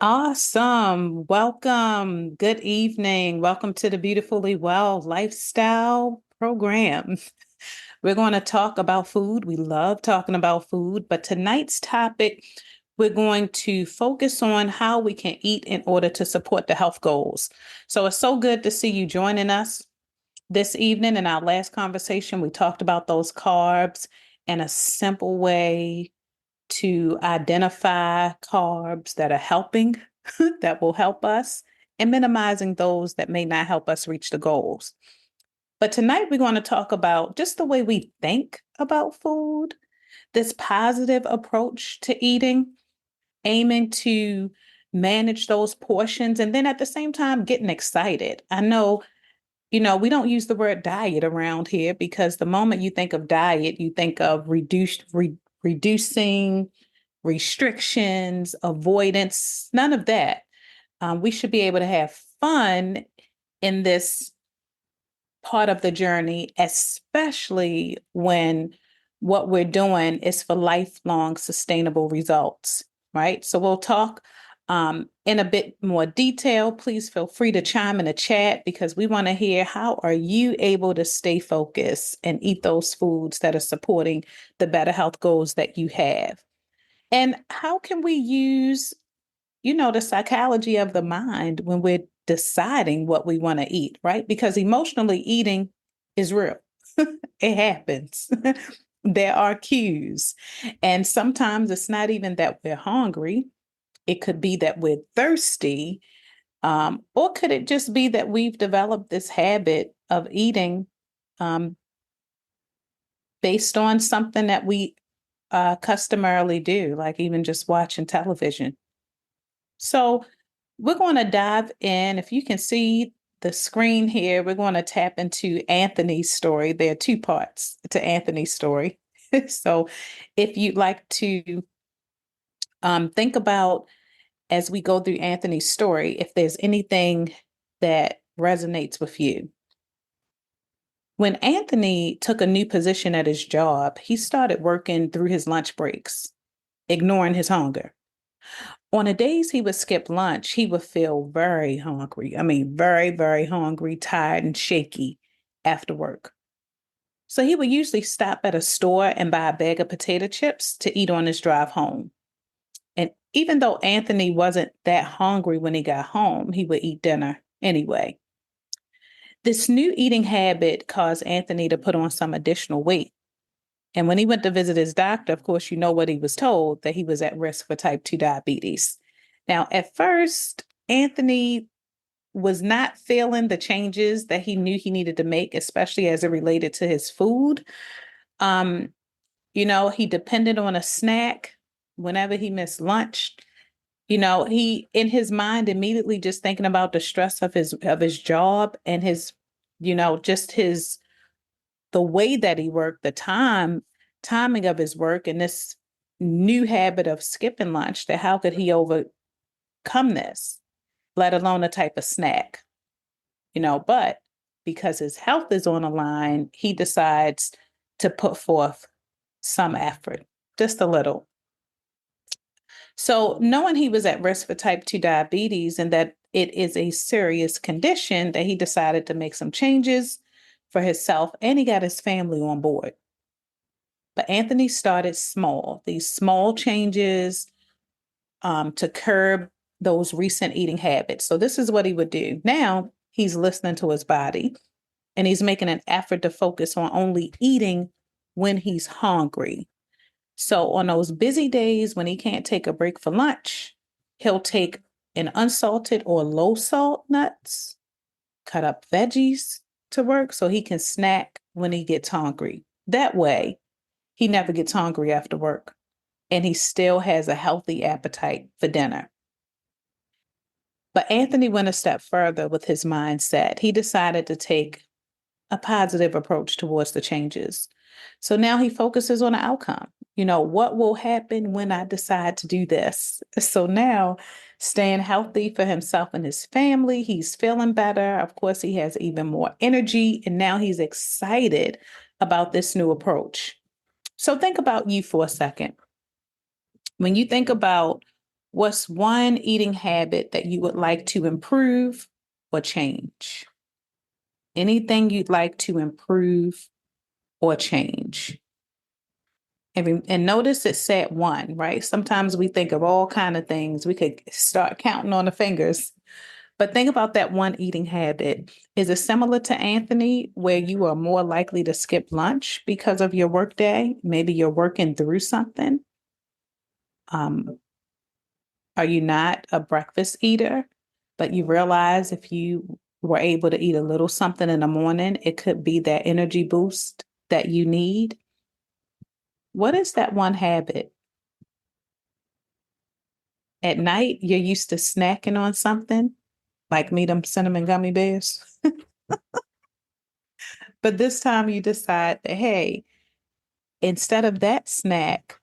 Awesome. Welcome. Good evening. Welcome to the Beautifully Well Lifestyle Program. We're going to talk about food. We love talking about food, but tonight's topic, we're going to focus on how we can eat in order to support the health goals. So it's so good to see you joining us this evening. In our last conversation, we talked about those carbs and a simple way to identify carbs that are helping, that will help us, and minimizing those that may not help us reach the goals. But tonight we're going to talk about just the way we think about food, this positive approach to eating, aiming to manage those portions, and then at the same time getting excited. I know, we don't use the word diet around here because the moment you think of diet, you think of reducing restrictions, avoidance, none of that. We should be able to have fun in this part of the journey, especially when what we're doing is for lifelong sustainable results, right? So we'll talk in a bit more detail. Please feel free to chime in the chat because we want to hear how are you able to stay focused and eat those foods that are supporting the better health goals that you have. And how can we use, the psychology of the mind when we're deciding what we want to eat, right? Because emotionally eating is real. It happens. There are cues. And sometimes it's not even that we're hungry. It could be that we're thirsty. Or could it just be that we've developed this habit of eating um, based on something that we customarily do, like even just watching television? So we're going to dive in. If you can see the screen here, we're going to tap into Anthony's story. There are two parts to Anthony's story. So if you'd like to think about as we go through Anthony's story, if there's anything that resonates with you. When Anthony took a new position at his job, he started working through his lunch breaks, ignoring his hunger. On the days he would skip lunch, he would feel very hungry. I mean, very, very hungry, tired, and shaky after work. So he would usually stop at a store and buy a bag of potato chips to eat on his drive home. And even though Anthony wasn't that hungry when he got home, he would eat dinner anyway. This new eating habit caused Anthony to put on some additional weight. And when he went to visit his doctor, of course, you know what he was told, that he was at risk for type 2 diabetes. Now, at first, Anthony was not feeling the changes that he knew he needed to make, especially as it related to his food. Um, he depended on a snack whenever he missed lunch. He in his mind immediately just thinking about the stress of his job and his, just his the way that he worked, the timing of his work, and this new habit of skipping lunch, that how could he overcome this, let alone a type of snack, but because his health is on the line, he decides to put forth some effort, just a little. So knowing he was at risk for type 2 diabetes and that it is a serious condition, that he decided to make some changes for himself and he got his family on board. But Anthony started small, these small changes to curb those recent eating habits. So this is what he would do. Now he's listening to his body and he's making an effort to focus on only eating when he's hungry. So on those busy days when he can't take a break for lunch, he'll take an unsalted or low salt nuts, cut up veggies to work so he can snack when he gets hungry. That way, he never gets hungry after work and he still has a healthy appetite for dinner. But Anthony went a step further with his mindset. He decided to take a positive approach towards the changes. So now he focuses on the outcome. What will happen when I decide to do this? So now, staying healthy for himself and his family, he's feeling better. Of course, he has even more energy, and now he's excited about this new approach. So think about you for a second. When you think about What's one eating habit that you would like to improve or change? Anything you'd like to improve or change? And notice it said one, right? Sometimes we think of all kind of things. We could start counting on the fingers. But think about that one eating habit. Is it similar to Anthony, where you are more likely to skip lunch because of your workday? Maybe you're working through something. Um, are you not a breakfast eater, but you realize if you were able to eat a little something in the morning, it could be that energy boost that you need? What is that one habit? At night, you're used to snacking on something, like me, them cinnamon gummy bears. But this time you decide that, hey, instead of that snack,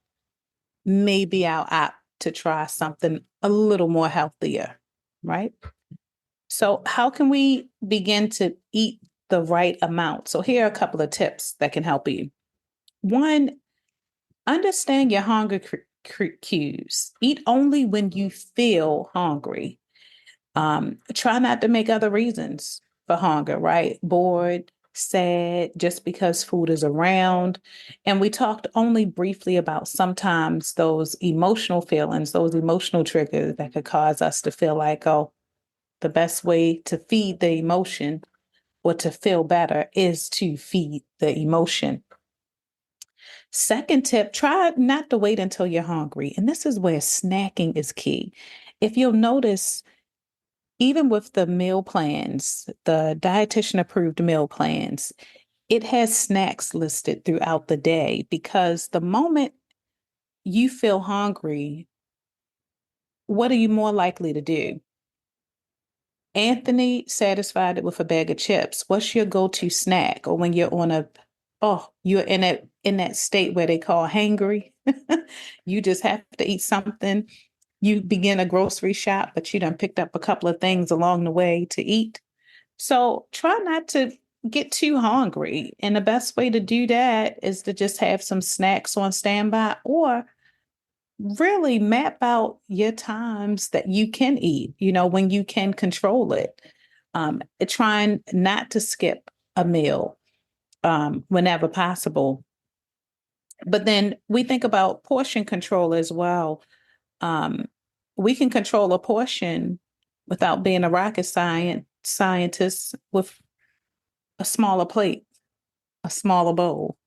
maybe I'll opt to try something a little more healthier, right? So, how can we begin to eat the right amount? So, here are a couple of tips that can help you. One, understand your hunger cues. Eat only when you feel hungry. Try not to make other reasons for hunger, right? Bored, sad, just because food is around. And we talked only briefly about sometimes those emotional feelings, those emotional triggers that could cause us to feel like, oh, the best way to feed the emotion or to feel better is to feed the emotion. Second tip, try not to wait until you're hungry. And this is where snacking is key. If you'll notice, even with the meal plans, the dietitian approved meal plans, it has snacks listed throughout the day because the moment you feel hungry, what are you more likely to do? Anthony satisfied with a bag of chips. What's your go-to snack? Or when you're on you're in that state where they call hangry. You just have to eat something. You begin a grocery shop, but you done picked up a couple of things along the way to eat. So try not to get too hungry. And the best way to do that is to just have some snacks on standby or really map out your times that you can eat, when you can control it. Trying not to skip a meal whenever possible. But then we think about portion control as well. Um, we can control a portion without being a rocket scientist with a smaller plate, a smaller bowl.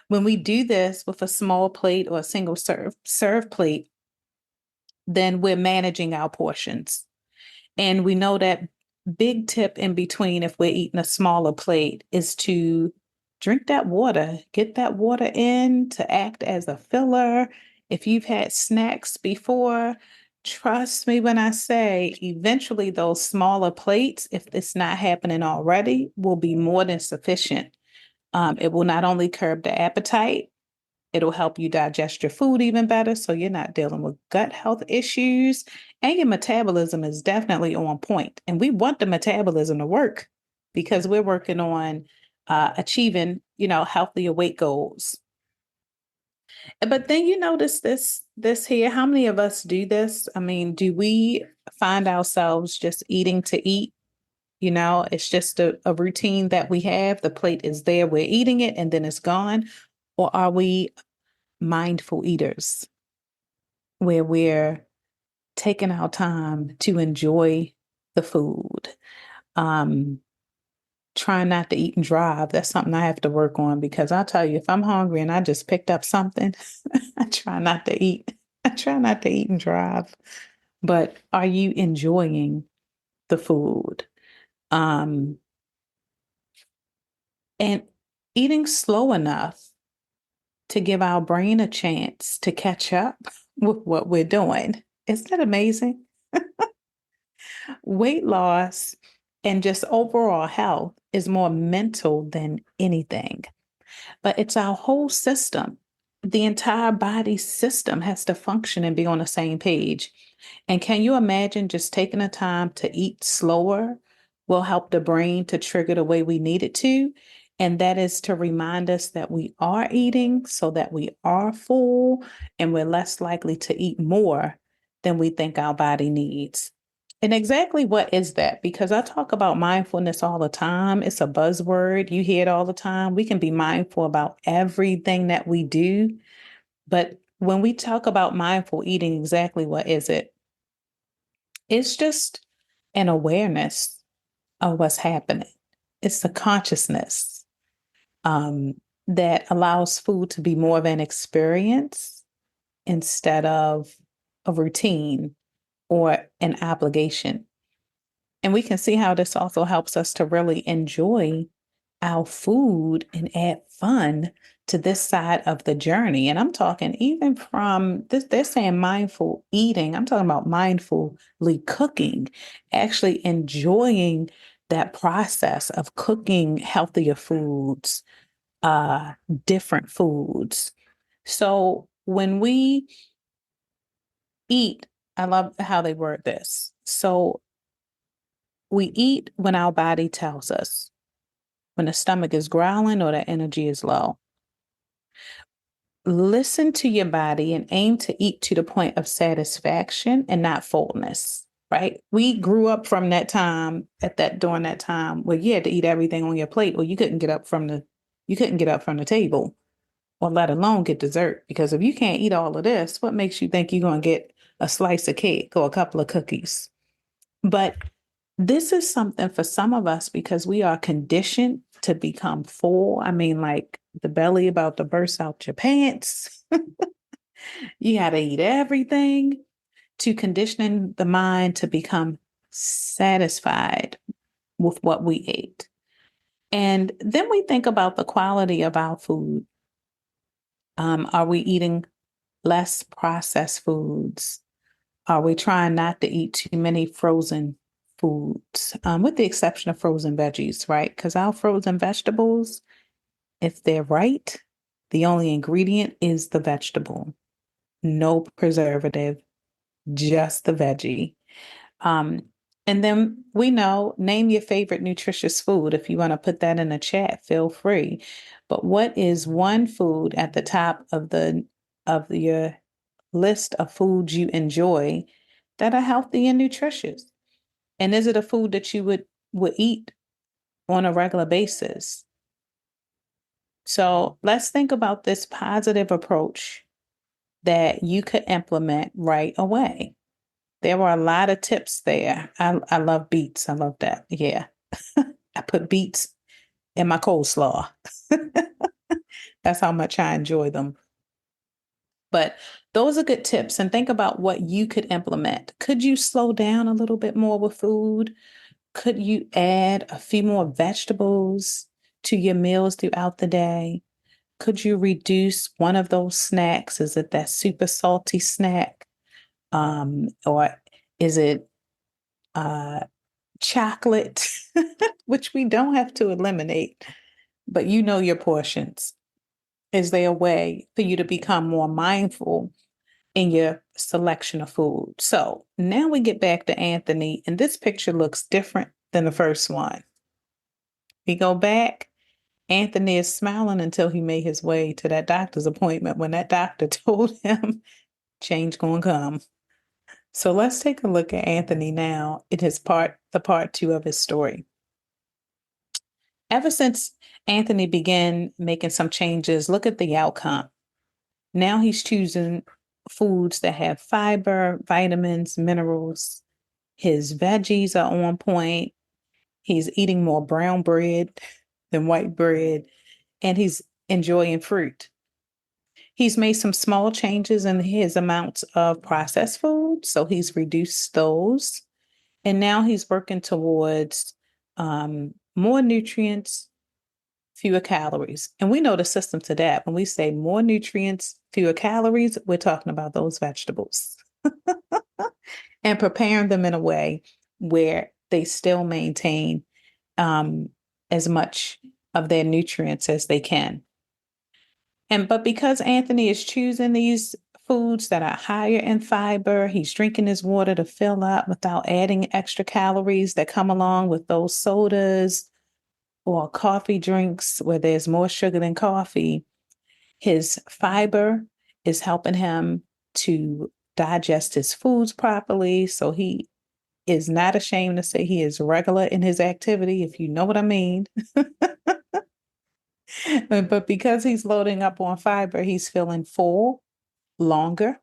When we do this with a small plate or a single serve plate, then we're managing our portions. And we know that big tip in between, if we're eating a smaller plate, is to drink that water, get that water in to act as a filler. If you've had snacks before, trust me when I say eventually those smaller plates, if it's not happening already, will be more than sufficient. It will not only curb the appetite, it'll help you digest your food even better so you're not dealing with gut health issues. And your metabolism is definitely on point. And we want the metabolism to work because we're working on achieving, healthier weight goals. But then you notice this here. How many of us do this? I mean, do we find ourselves just eating to eat? It's just a routine that we have. The plate is there, we're eating it, and then it's gone. Or are we mindful eaters where we're taking our time to enjoy the food? Um, Trying not to eat and drive. That's something I have to work on because I'll tell you, if I'm hungry and I just picked up something, I try not to eat. I try not to eat and drive. But are you enjoying the food? Um, and eating slow enough to give our brain a chance to catch up with what we're doing. Isn't that amazing? Weight loss and just overall health is more mental than anything, but it's our whole system. The entire body system has to function and be on the same page. And can you imagine just taking the time to eat slower will help the brain to trigger the way we need it to? And that is to remind us that we are eating so that we are full and we're less likely to eat more than we think our body needs. And exactly what is that? Because I talk about mindfulness all the time. It's a buzzword. You hear it all the time. We can be mindful about everything that we do. But when we talk about mindful eating, exactly what is it? It's just an awareness of what's happening. It's the consciousness um, that allows food to be more of an experience instead of a routine or an obligation. And we can see how this also helps us to really enjoy our food and add fun to this side of the journey. And I'm talking even from this, they're saying mindful eating. I'm talking about mindfully cooking, actually enjoying that process of cooking healthier foods, uh, different foods. So when we eat, I love how they word this. So we eat when our body tells us, when the stomach is growling or the energy is low. Listen to your body and aim to eat to the point of satisfaction and not fullness, right? We grew up from that time during that time where you had to eat everything on your plate or you couldn't get up from the table or let alone get dessert. Because if you can't eat all of this, what makes you think you're going to get a slice of cake or a couple of cookies? But this is something for some of us because we are conditioned to become full. I mean, like the belly about to burst out your pants. You got to eat everything, to conditioning the mind to become satisfied with what we ate. And then we think about the quality of our food. Are we eating less processed foods? Are we trying not to eat too many frozen foods, with the exception of frozen veggies, right? Because our frozen vegetables, if they're right, the only ingredient is the vegetable, no preservative, just the veggie. Um, and then we know, name your favorite nutritious food. If you want to put that in the chat, feel free. But what is one food at the top of your list of foods you enjoy that are healthy and nutritious? And is it a food that you would eat on a regular basis? So let's think about this positive approach that you could implement right away. There were a lot of tips there. I love beets. I love that. Yeah. I put beets in my coleslaw. That's how much I enjoy them. But those are good tips. And think about what you could implement. Could you slow down a little bit more with food? Could you add a few more vegetables to your meals throughout the day? Could you reduce one of those snacks? Is it that super salty snack? Or is it uh, chocolate, which we don't have to eliminate, but you know your portions? Is there a way for you to become more mindful in your selection of food? So now we get back to Anthony, and this picture looks different than the first one. We go back. Anthony is smiling until he made his way to that doctor's appointment when that doctor told him change gonna come. So let's take a look at Anthony now in the part two of his story. Ever since Anthony began making some changes, look at the outcome. Now he's choosing foods that have fiber, vitamins, minerals. His veggies are on point. He's eating more brown bread than white bread, and he's enjoying fruit. He's made some small changes in his amounts of processed food, so he's reduced those. And now he's working towards more nutrients, fewer calories. And we know the system to that. When we say more nutrients, fewer calories, we're talking about those vegetables and preparing them in a way where they still maintain um, as much of their nutrients as they can. But because Anthony is choosing these foods that are higher in fiber, he's drinking his water to fill up without adding extra calories that come along with those sodas or coffee drinks where there's more sugar than coffee. His fiber is helping him to digest his foods properly. So he is not ashamed to say he is regular in his activity, if you know what I mean. But because he's loading up on fiber, he's feeling full longer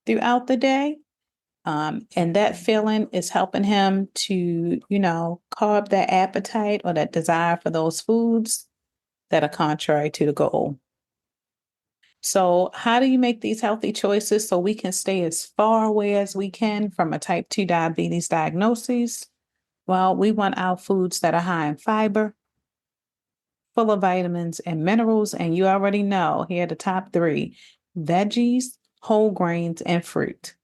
throughout the day. And that feeling is helping him to, carb that appetite or that desire for those foods that are contrary to the goal. So, how do you make these healthy choices so we can stay as far away as we can from a type 2 diabetes diagnosis? Well, we want our foods that are high in fiber, full of vitamins and minerals. And you already know here are the top three: veggies, whole grains, and fruit.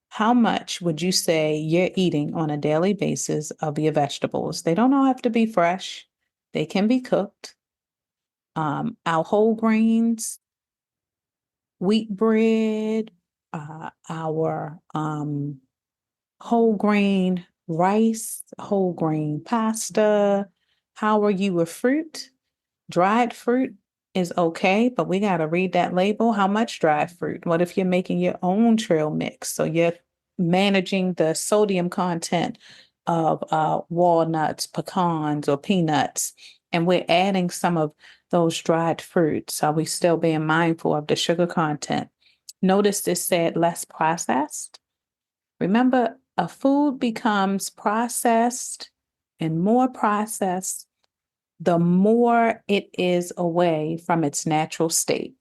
How much would you say you're eating on a daily basis of your vegetables? They don't all have to be fresh, they can be cooked. Our whole grains, wheat bread, our whole grain rice, whole grain pasta. How are you with fruit? Dried fruit is okay, but we got to read that label. How much dried fruit? What if you're making your own trail mix? So you're managing the sodium content of walnuts, pecans, or peanuts, and we're adding some of those dried fruits. Are we still being mindful of the sugar content? Notice this said less processed. Remember, a food becomes processed and more processed the more it is away from its natural state.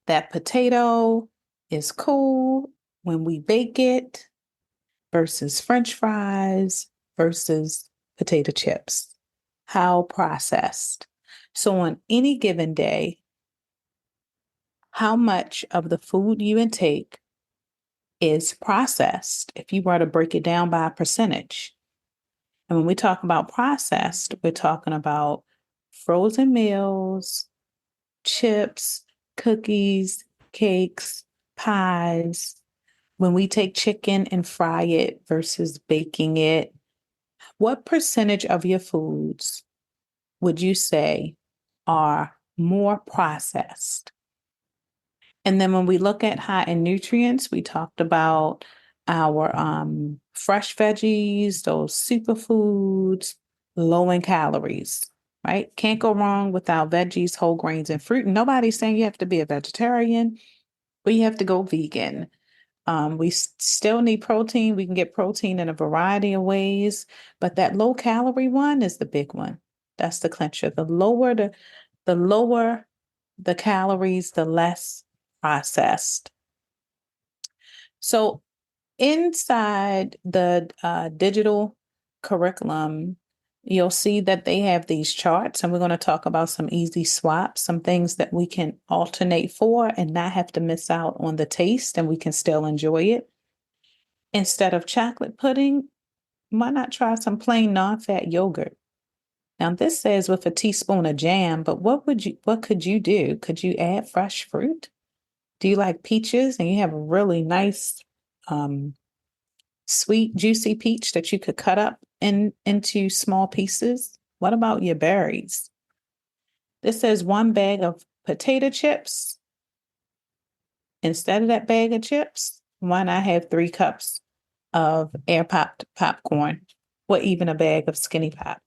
That potato is cool when we bake it versus French fries versus potato chips. How processed. So on any given day, how much of the food you intake is processed if you were to break it down by a percentage? And when we talk about processed, we're talking about frozen meals, chips, cookies, cakes, pies. When we take chicken and fry it versus baking it, what percentage of your foods would you say are more processed? And then when we look at high in nutrients, we talked about our fresh veggies, those superfoods, low in calories, right? Can't go wrong with our veggies, whole grains, and fruit. Nobody's saying you have to be a vegetarian, but you have to go vegan. We still need protein. We can get protein in a variety of ways, but that low calorie one is the big one. That's the clincher. The lower the calories, the less processed. So inside the digital curriculum, you'll see that they have these charts, and we're going to talk about some easy swaps, some things that we can alternate for and not have to miss out on the taste, and we can still enjoy it. Instead of chocolate pudding, why not try some plain non-fat yogurt? Now this says with a teaspoon of jam, but what could you do? Could you add fresh fruit? Do you like peaches and you have a really nice sweet juicy peach that you could cut up into small pieces? What about your berries? This says 1 bag of potato chips. Instead of that bag of chips, why not have 3 cups of air popped popcorn or even a bag of skinny pop?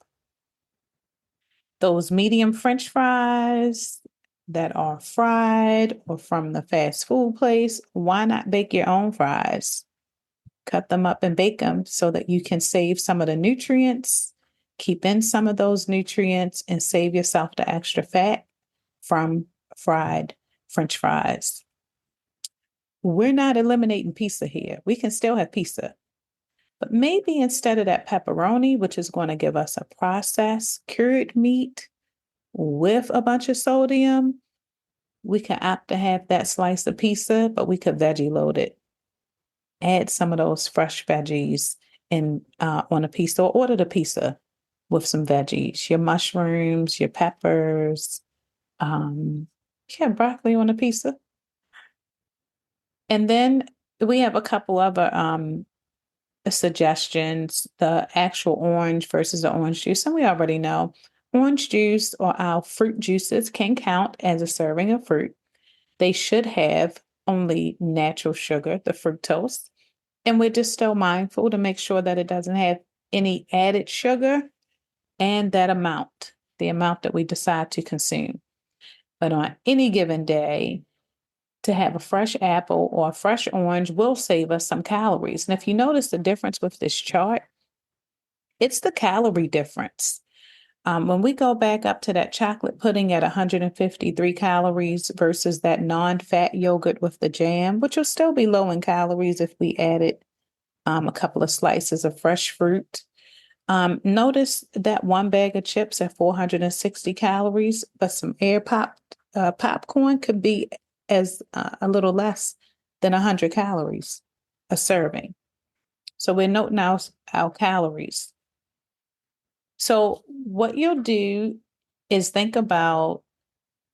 Those medium French fries that are fried or from the fast food place, why not bake your own fries? Cut them up and bake them so that you can save some of the nutrients, keep in some of those nutrients, and save yourself the extra fat from fried French fries. We're not eliminating pizza here. We can still have pizza. But maybe instead of that pepperoni, which is going to give us a processed cured meat with a bunch of sodium, we can opt to have that slice of pizza, but we could veggie load it. Add some of those fresh veggies in on a pizza, or order the pizza with some veggies, your mushrooms, your peppers, broccoli on a pizza. And then we have a couple other suggestions, the actual orange versus the orange juice. And we already know orange juice or our fruit juices can count as a serving of fruit. They should have only natural sugar, the fructose. And we're just still mindful to make sure that it doesn't have any added sugar and that amount, the amount that we decide to consume. But on any given day, to have a fresh apple or a fresh orange will save us some calories. And if you notice the difference with this chart, it's the calorie difference. When we go back up to that chocolate pudding at 153 calories versus that non-fat yogurt with the jam, which will still be low in calories if we added a couple of slices of fresh fruit. Notice that one bag of chips at 460 calories, but some popcorn could be as a little less than 100 calories a serving. So we're noting our calories. So what you'll do is think about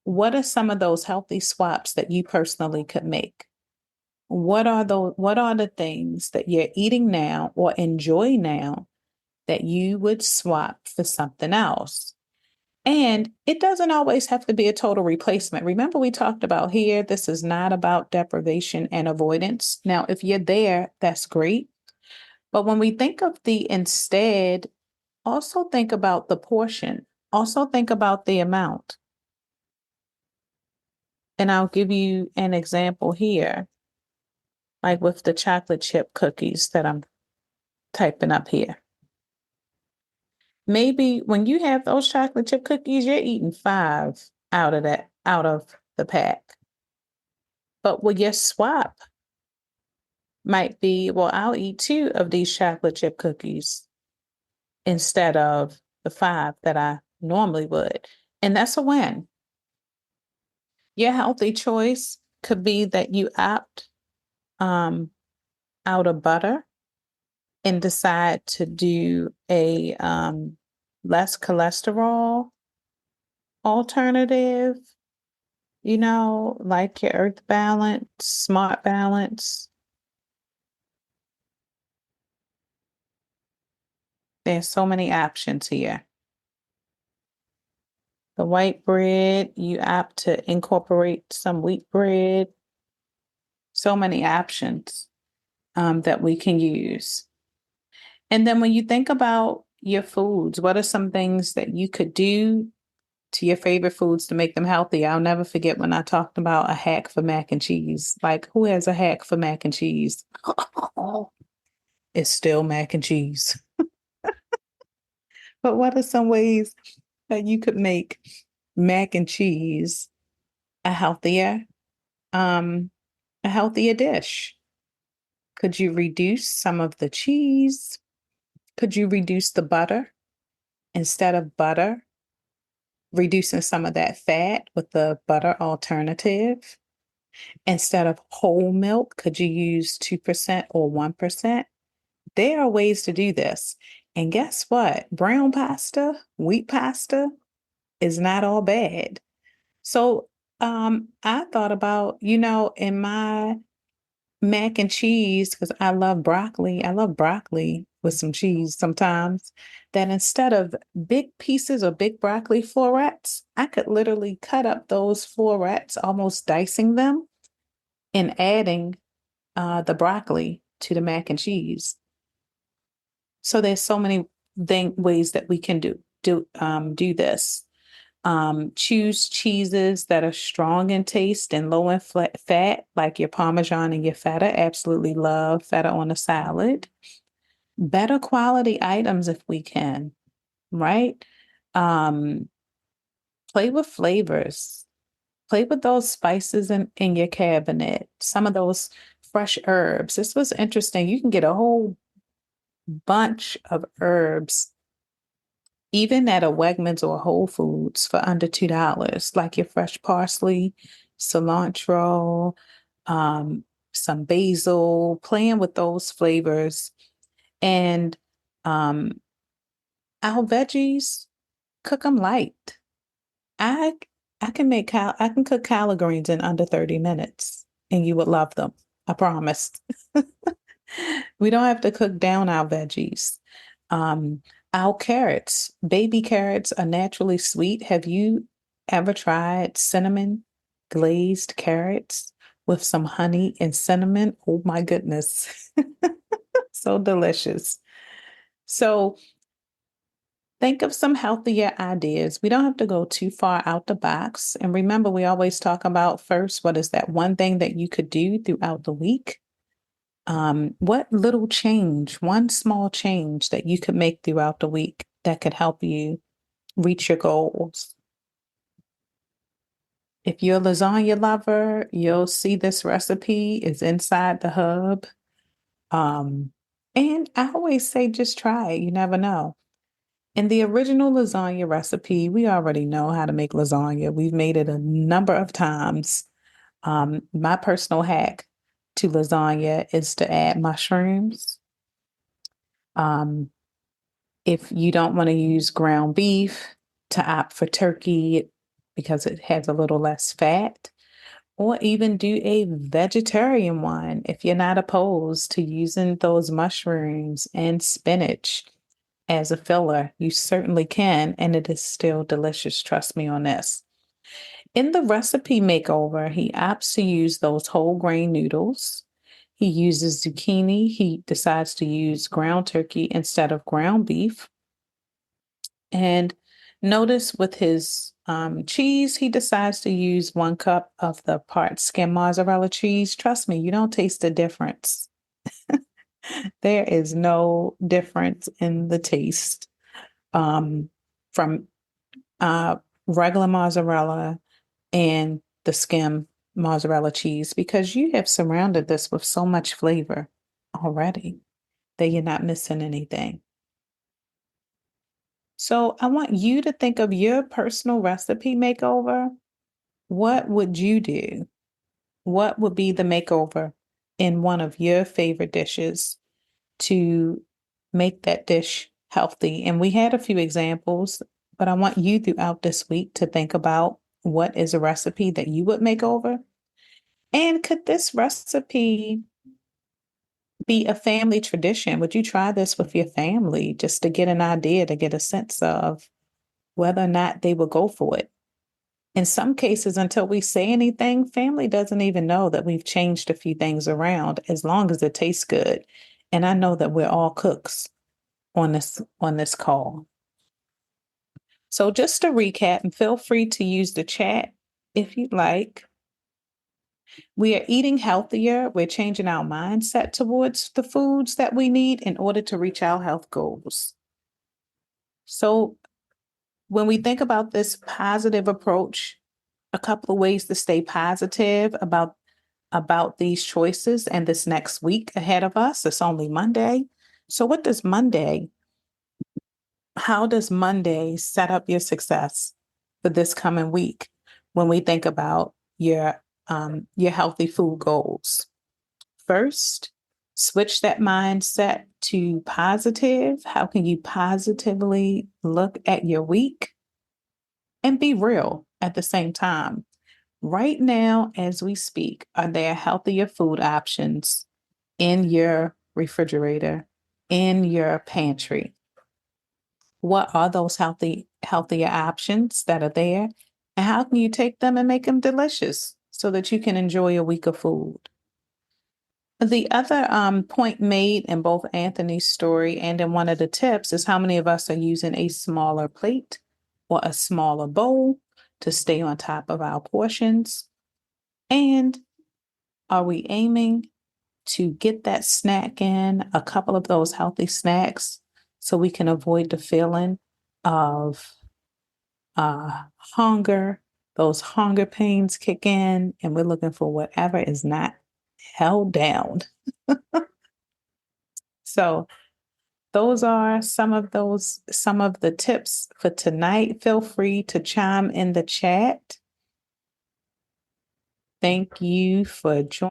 what are some of those healthy swaps that you personally could make? What are the things that you're eating now or enjoy now that you would swap for something else? And it doesn't always have to be a total replacement. Remember, we talked about here, this is not about deprivation and avoidance. Now, if you're there, that's great. But when we think of the instead, also think about the portion, also think about the amount. And I'll give you an example here, like with the chocolate chip cookies that I'm typing up here. Maybe when you have those chocolate chip cookies, you're eating 5 out of the pack. But with your swap might be, well, I'll eat 2 of these chocolate chip cookies instead of the 5 that I normally would. And that's a win. Your healthy choice could be that you opt out of butter and decide to do a less cholesterol alternative, like your Earth Balance, Smart Balance. There's so many options here. The white bread, you opt to incorporate some wheat bread. So many options that we can use. And then when you think about your foods, what are some things that you could do to your favorite foods to make them healthy? I'll never forget when I talked about a hack for mac and cheese. Like, who has a hack for mac and cheese? It's still mac and cheese. But what are some ways that you could make mac and cheese a um, healthier dish? Could you reduce some of the cheese? Could you reduce the butter? Instead of butter, reducing some of that fat with the butter alternative. Instead of whole milk, could you use 2% or 1%? There are ways to do this. And guess what? Brown pasta, wheat pasta is not all bad. So I thought about, in my mac and cheese, because I love broccoli. I love broccoli with some cheese sometimes. That instead of big pieces or big broccoli florets, I could literally cut up those florets, almost dicing them and adding the broccoli to the mac and cheese. So there's so many ways that we can do this. Choose cheeses that are strong in taste and low in fat, like your Parmesan and your feta. Absolutely love feta on a salad. Better quality items if we can, right? Um, Play with flavors. Play with those spices in your cabinet. Some of those fresh herbs. This was interesting. You can get a whole bunch of herbs even at a Wegmans or Whole Foods for under $2, like your fresh parsley, cilantro, um, some basil, playing with those flavors. And um, our veggies, cook them light. I I can I can cook collard greens in under 30 minutes and you would love them. I promise. We don't have to cook down our veggies. Um, our carrots, baby carrots are naturally sweet. Have you ever tried cinnamon glazed carrots with some honey and cinnamon. Oh my goodness. So delicious. So think of some healthier ideas. We don't have to go too far out the box. And remember, we always talk about first, what is that one thing that you could do throughout the week? What little change, one small change that you could make throughout the week that could help you reach your goals? If you're a lasagna lover, you'll see this recipe is inside the hub. Um, and I always say just try it. You never know. In the original lasagna recipe, we already know how to make lasagna. We've made it a number of times. My personal hack to lasagna is to add mushrooms. Um, if you don't want to use ground beef, to opt for turkey because it has a little less fat, or even do a vegetarian one if you're not opposed to using those mushrooms and spinach as a filler. You certainly can, and it is still delicious. Trust me on this. In the recipe makeover, he opts to use those whole grain noodles. He uses zucchini. He decides to use ground turkey instead of ground beef. And notice with his cheese, he decides to use 1 cup of the part skim mozzarella cheese. Trust me, you don't taste the difference. There is no difference in the taste from uh, regular mozzarella and the skim mozzarella cheese because you have surrounded this with so much flavor already that you're not missing anything. So I want you to think of your personal recipe makeover. What would you do? What would be the makeover in one of your favorite dishes to make that dish healthy? And we had a few examples, but I want you throughout this week to think about what is a recipe that you would make over. And could this recipe be a family tradition? Would you try this with your family just to get an idea, to get a sense of whether or not they will go for it? In some cases, until we say anything, family doesn't even know that we've changed a few things around as long as it tastes good. And I know that we're all cooks on this call. So just to recap, and feel free to use the chat if you'd like. We are eating healthier. We're changing our mindset towards the foods that we need in order to reach our health goals. So when we think about this positive approach, a couple of ways to stay positive about these choices and this next week ahead of us. It's only Monday. So how does Monday set up your success for this coming week when we think about your healthy food goals? First, switch that mindset to positive. How can you positively look at your week and be real at the same time? Right now, as we speak, are there healthier food options in your refrigerator, in your pantry? What are those healthier options that are there? And how can you take them and make them delicious so that you can enjoy a week of food? The other point made in both Anthony's story and in one of the tips is how many of us are using a smaller plate or a smaller bowl to stay on top of our portions? And are we aiming to get that snack in, a couple of those healthy snacks, so we can avoid the feeling of hunger? Those hunger pains kick in, and we're looking for whatever is not held down. So those are some of the tips for tonight. Feel free to chime in the chat. Thank you for joining.